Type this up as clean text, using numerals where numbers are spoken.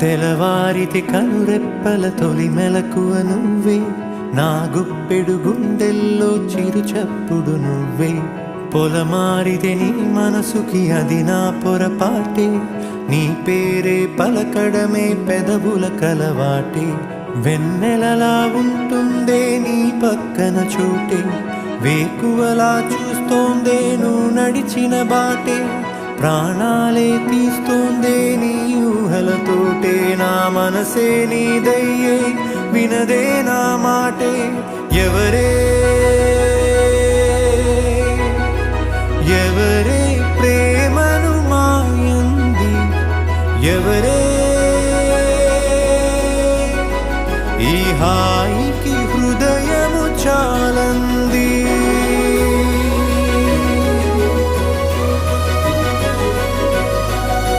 తెలవారితి కనురెప్పల తొలి మెలకువ నువ్వే, నా గుప్పెడు గుండెల్లో చిరు చప్పుడు నువ్వే. పొలమారితే నీ మనసుకి అది నా పొరపాటే, నీ పేరే పలకడమే పెదవుల కలవాటే. వెన్నెలలా ఉంటుందే నీ పక్కన చోటే, వేకువలా చూస్తోందే నువ్వు నడిచిన బాటే. ప్రాణాలే తీస్తోందే నీ ఊహలతోటే, నా మనసే నీదయ్యే వినదే నా మాటే. ఎవరే ఎవరే ప్రేమను మాయంది, ఎవరే ఈ